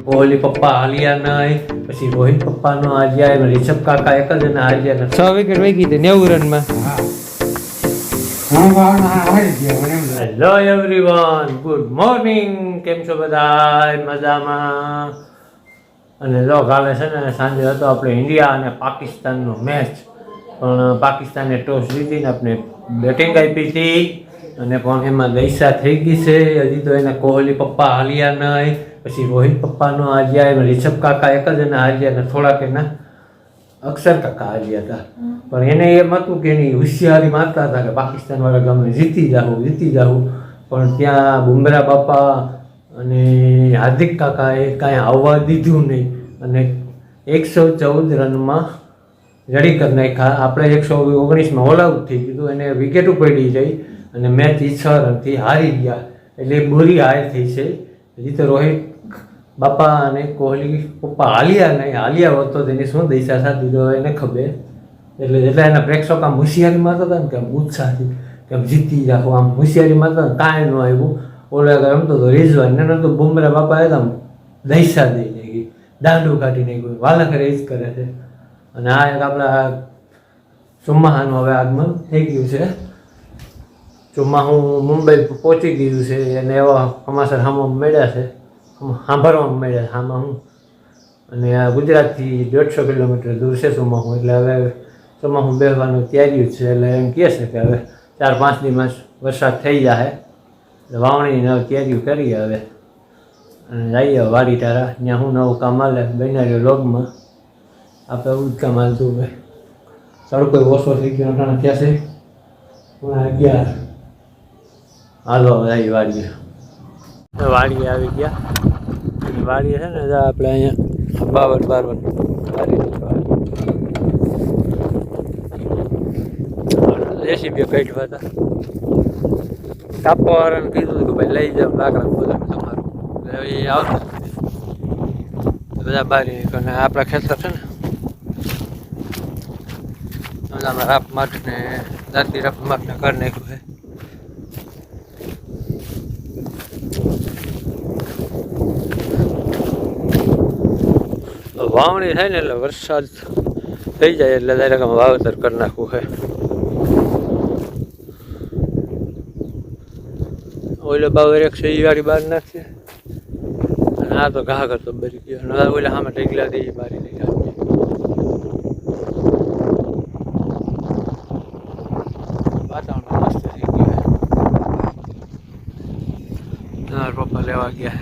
કોહલી પપ્પા હાલ્યા નહીં, પછી રોહિત પપ્પાનો હાલ્યા, રિષભ કાકા એક જ એના હાલ્યા. 6 વિકેટ વહી ગઈ 90 રનમાં. Hello everyone, good morning. કેમ છો બધા? મજામાં? અને જો કાલે છે ને સાંજે હતો આપણે ઇન્ડિયા અને પાકિસ્તાનનો મેચ, પણ પાકિસ્તાને ટોસ જીતીને આપણે બેટિંગ આપી હતી અને પણ એમાં દૈસા થઈ ગઈ છે. હજી તો એને કોહલી પપ્પા હાલ્યા નહીં, પછી રોહિત પપ્પાનો હાલ્યા, એમાં રિષભ કાકા એક જ એના હાલ્યા અને થોડાક એના અક્ષર કાકા હાલ્યા હતા. પણ એને એમ હતું કે એની હોશિયારી મારતા હતા કે પાકિસ્તાન વાળા ગમે જીતી જાવું. પણ ત્યાં બુમરાહ બાપા અને હાર્દિક કાકાએ કાંઈ આવવા દીધું નહીં અને 114 રનમાં જડી કરી નાખ્યા. આપણે 119માં ઓલ આઉટ થઈ ગયું, એને વિકેટ પડી જઈ અને મેચ 6 રનથી હારી ગયા. એટલે બુરી હાર થઈ છે. હજી તો રોહિત બાપા અને કોહલી પપ્પા હાલ્યા હોત તો તેની શું દિશા સાધી તો એને ખબર. એટલે જેટલા એના પ્રેક્ષકો આમ હોશિયારી મારતા હતા ને કે આમ ઉત્સાહથી કે આમ જીતી જાઓ, આમ હોશિયારી મારતા ને કાંઈ ન આવ્યું. ઓલા રમતો તો રિઝવાન એને તો બુમરાહ બાપા આમ દૈસા દઈ નાખી, દાંડું કાઢી નાખ્યું, વાલા કરે જ કરે છે. અને આ એક આપણા ચોમાહાનું હવે આગમન થઈ ગયું છે. ચોમાહું મુંબઈ પહોંચી ગયું છે અને એવા સમાચાર સાંભળવા મળ્યા છે. આમાં હું અને આ ગુજરાતથી 150 કિલોમીટર દૂર છે ચોમાહું. એટલે હવે ચોમાહું બેસવાનું તૈયારી છે. એટલે એમ કહે છે કે હવે 4-5 દિવસમાં વરસાદ થઈ જાય એટલે વાવણીની તૈયારીઓ કરીએ હવે અને જઈએ વાડી તારા. ત્યાં હું નવું કામ હાલે બનાવ્યો લોગમાં આપણે એવું જ કામ હાલતું હોય. તડકો ઓછો થઈ ગયો અટાણા ક્યાં છે 11. હાલો આવી વાડીએ આવી ગયા. વાડીએ છે ને આપણે અહીંયા 52 રેસીપીઓ કાઢવા હતા. કાપવાવાળાને કીધું કે ભાઈ લઈ જાઓ લાકડા બધા તમારું. એ આવતું બધા બારી અને આપણા ખેતર છે ને બધામાં રાપ માટને દાંતી રાપ માટને કરી નાખ્યું છે. વાવણી થાય ને એટલે વરસાદ થઈ જાય એટલે ડાયરેક્ટ આમ વાવેતર કરી નાખવું છે. ઓલો બાવર 100 વાળી બહાર નાખશે અને આ તો ઘા કરતો બરી ગયો અને ઓલા સામે ટેકલા દે બારી નહીં નાખીએ. વાતાવરણ મસ્ત થઈ ગયું. તમારા પપ્પા લેવા ગયા,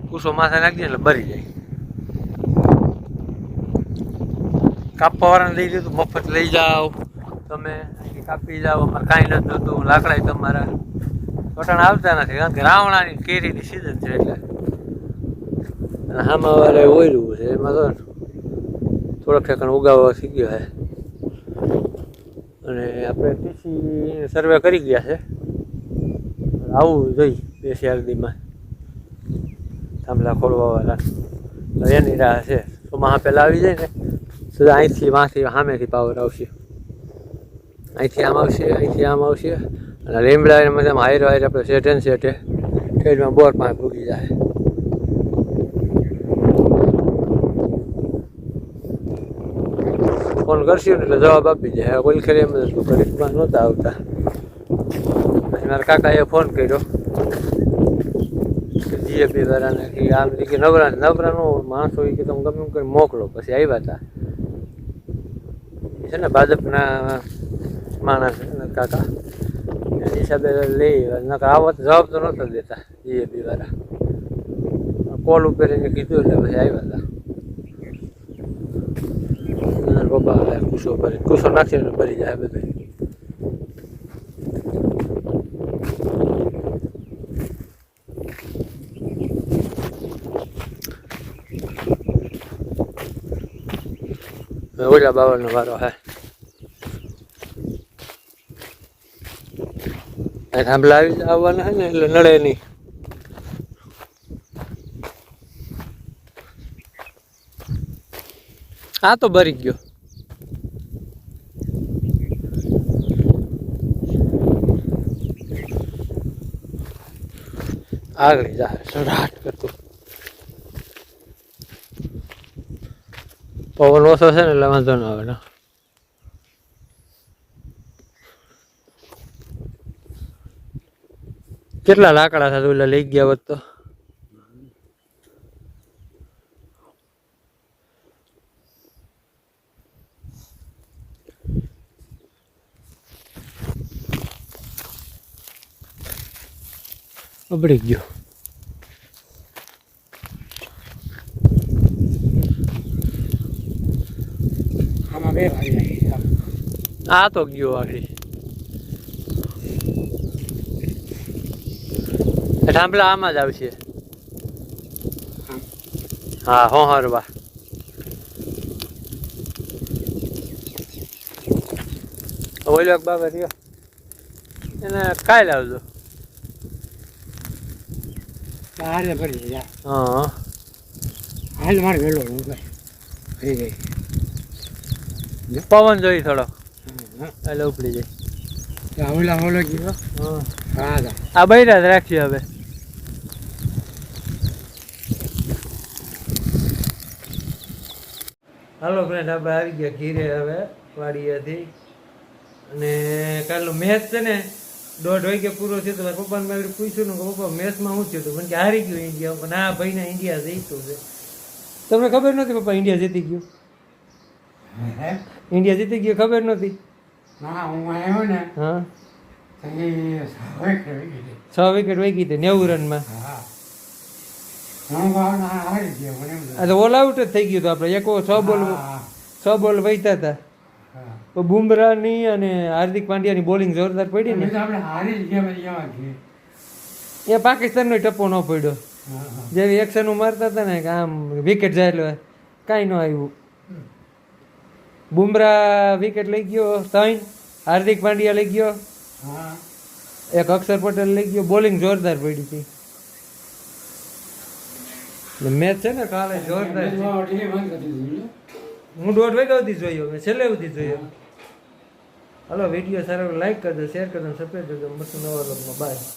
કુસો માથે નાખી દે એટલે ભરી જાય. કાપવાવાળાને લઈ દીધું મફત લઈ જાઓ તમે, કાપી જાઓ, અમારે કાંઈ નથી જોતું, લાકડા તમારા ટોટાણ આવતા નથી કારણ કે રાવણાની કેરીની સિઝન છે. એટલે અને આમાં વારે ઓયલું છે એમાં તો થોડોક ઠેકાણ ઉગાવવા થઈ ગયો છે. અને આપણે ટીસી સર્વે કરી ગયા છે, આવું જોઈ 2 દીમાં થાંભલા ખોલવાવાળા એની રાહ છે. ચોમાસા પહેલાં આવી જાય ને સીધા અહીંથી સામેથી પાવર આવશે, અહીંથી આમ આવશે, અહીંથી આમ આવશે અને લીમડા એમાં હાયર આપણે શેઠે ને શેઠે ઠેઠમાં બોર પાસે ભૂગી જાય. ફોન કરશું ને એટલે જવાબ આપી જાય. કોઈ ખેરી એમ ઘડીકમાં નહોતા આવતા. પછી મારા કાકાએ ફોન કર્યો જીએપી વાળાને કે આમ કે નવરાનો માણસો કે તમે ગમે એમ કરી મોકલો. પછી આવ્યા હતા છે ને ભાજપના માણસ કાકા, એની હિસાબે લઈ આવો તો જવાબ તો નહોતા દેતા જીએપી વાળા. કોલ ઉપર એને કીધું એટલે પછી આવ્યા હતા. પપ્પા કુસો નાખીને ભરી જાય બધું. ઓલા બાવળનો વારો હે. થાંભલા આવવાના હે ને એટલે નડે નહીં. આ તો ભરી ગયો. આગળ જાય સરાટ કરતું. પવન ઓછો છે ને એટલે વાંધો ના આવે ને. કેટલા લાકડા સાથે ઓલા લઈ ગયા હોત તો બગડી ગયો. આમાં બે ભાઈ આ તો ગયો આખી ઠાંભલા આમાં જ આવશે. હા હોહરવા ઓલો એક બાબા રહ્યો એને કાલે આવજો. હાલે ભરી જા. હા હાલ મારે વેલો હું કઈ થઈ ગઈ. પવન જોઈ થોડો એટલે ઉપડી જાય. ઓલા ઓલો ગયો. હા હા આ બૈરા જ રાખીએ હવે. હાલો ફ્રેન્ડ આપણે આવી ગયા ઘીરે હવે વાડીએથી. અને કાલનો મેચ છે ને 1:30 વાગે પૂરો થયો તો મારા પપ્પાને મેં પૂછ્યું ને કે પપ્પા મેચમાં શું થયું હતું પણ કે હારી ગયું ઇન્ડિયા. પણ હા ભાઈને ઇન્ડિયા જીતું છે. તમને ખબર નહોતી પપ્પા ઇન્ડિયા જીતી ગયું? ઇન્ડિયા જીતી ગયું ખબર નહોતી? ના હું આવ્યો ને હા 6 વિકેટ વહી ગઈ હતી 90 રનમાં. હા હું હારી ગયો મને એમ આ તો ઓલ આઉટ જ થઈ ગયું હતું આપણે. એકો 6 બોલ વહીતા હતા. તો બુમરાહની અને હાર્દિક પાંડ્યાની બોલિંગ જોરદાર પડી ને આપણે હારી જ ગયા. એ પાકિસ્તાનનો ટપ્પો ન પડ્યો. જેવી એક્શન મારતા હતા ને કે આમ વિકેટ જાય એટલે કાંઈ ન આવ્યું. બુમરાહ વિકેટ લઈ ગયો 3, હાર્દિક પાંડ્યા લઈ ગયો, એક અક્ષર પટેલ લઈ ગયો. બોલિંગ જોરદાર પડી હતી. મેચ છે ને કાલે જોરદાર. હું 1:30 વાગ્યા સુધી જોયો, મેં છેલ્લે સુધી જોયો. હલો વિડીયો સારો લાઈક કરજો, શેર કરજો, સબસ્ક્રાઈબ કરજો. મસ્ત નવા લોગમાં બાય.